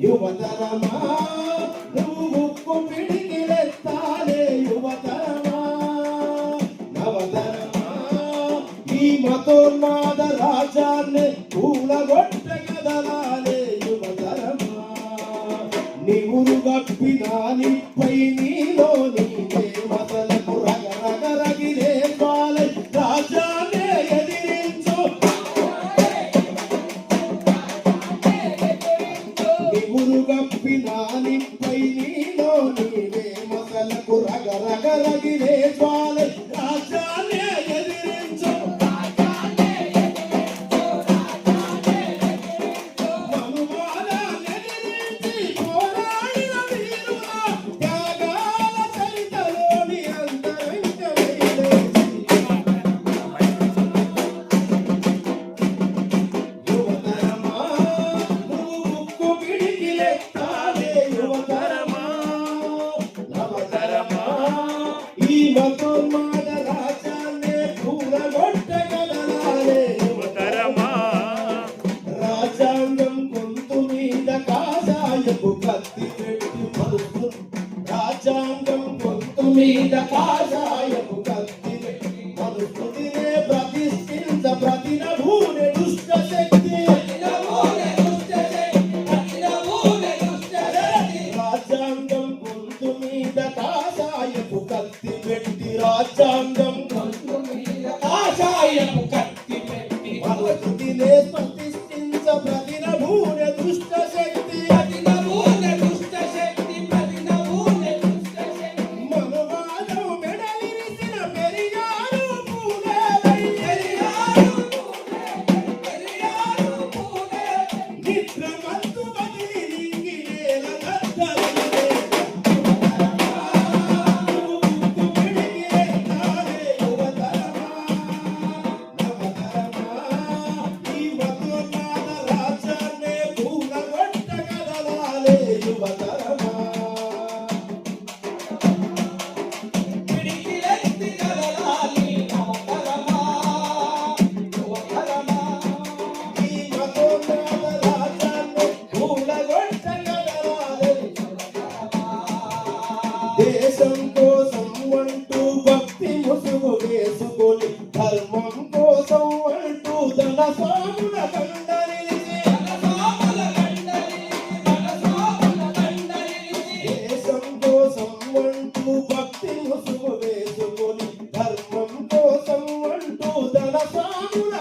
యువతరమా నువ్వు ఉక్కు పిడికిలెత్తాలే యువతరమా నవతరమా ఈ మతోన్మాద రాజ్యాన్ని కూలగొట్ట కదలాలే యువతరమా నివురు గప్పినా నిపై నీలో నీకే మతలకు రగరగరగిరే పాలై రాజ్యాన్ని ఎదిరించు నివురు గప్పినా నిపై నీలో నీవే మతలకు రగరగరగిరే పాలై రాజ్యాన్ని ఎదిరించు రాజ్యాంగం గొంతు మీద కాషాయపు కత్తి మనుస్మృతినే ప్రతిష్ఠించ ప్రతినభూని దుష్ట శక్తి రాజ్యాంగం గొంతు మీద కాషాయపు కత్తి పెట్టి రాజ్యాంగం గొంతు మీద కాషాయపు కత్తి పెట్టి మనుస్మృతినే ప్రతిష్ఠించ ప్రతినభూని దుష్ట శక్తి దేశం కోసం అంటూ భక్తి ముసుగు వేసుకొని ధర్మం కోసం అంటూ ధన స్వాముల దేశం కోసం అంటూ భక్తి ముసుగు వేసుకొని ధర్మం కోసం అంటూ ధన స్వాముల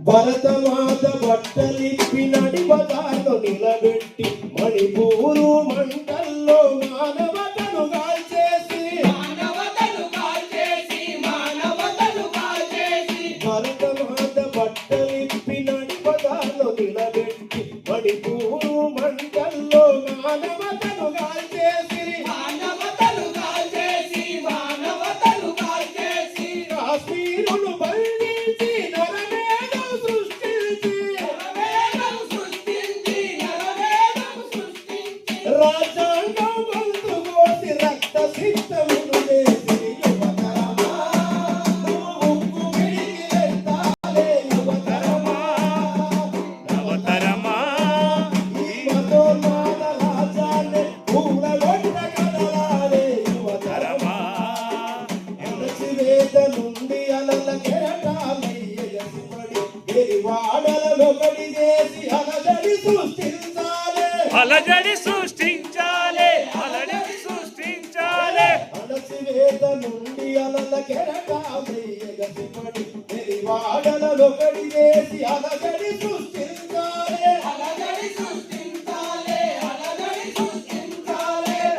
భరతమాత బట్టలిప్పి నడిపదాలు నిలబెట్టి మణిపూరు మంటల్లో మానవతను కాల్చేసి భరతమాత బట్టలిప్పి నడిపదాలు నిలబెట్టి మణిపూరు మంటల్లో మానవతను కాల్చేసి కాశ్మీరును బంధించి రాజ్యాంగం గొంతు కోసి రక్త సిద్ధమును చేసి యువతరమా నువ్వు ఉక్కు పిడికిలెత్తాలే యువతరమా నవతరమా ఈ మతోన్మాద రాజ్యాన్ని కూలగొట్ట కదలాలే యువతరమా అణచివేత నుండి అలల కెరటాలై ఎగసిపడి ఎరివాడలనొకటి చేసి అలజడి సృష్టించాలే అణచివేత నుండి అలల కెరటాలై ఎగసిపడి ఎరివాడలనొకటి చేసి అలజడి సృష్టించాలే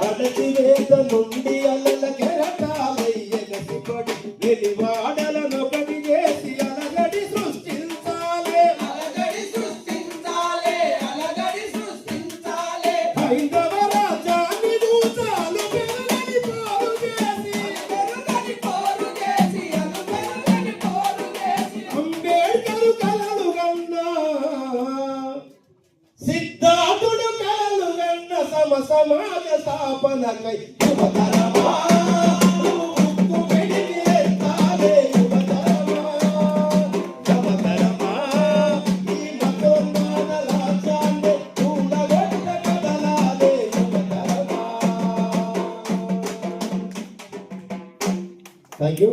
అణచివేత నుండి అలల కెరటాలై ఎగసిపడి ఎరివాడలనొకటి చేసి అలజడి సృష్టించాలే హైందవ రాజ్యాన్ని దూచాలు పెరుగని పోరు చేసి అంబేడ్కరు కలలు గన్నా సిద్ధార్థుడు కలలు గన్న సమాజ స్థాపనకై యువతరమా ఉక్కు వెలిగి ఎత్తాలే యువతరమా యువతరమా ఈ మతోన్మాద రాజ్యాన్ని కూలగొట్ట కదలాలే యువతరమా. Thank you.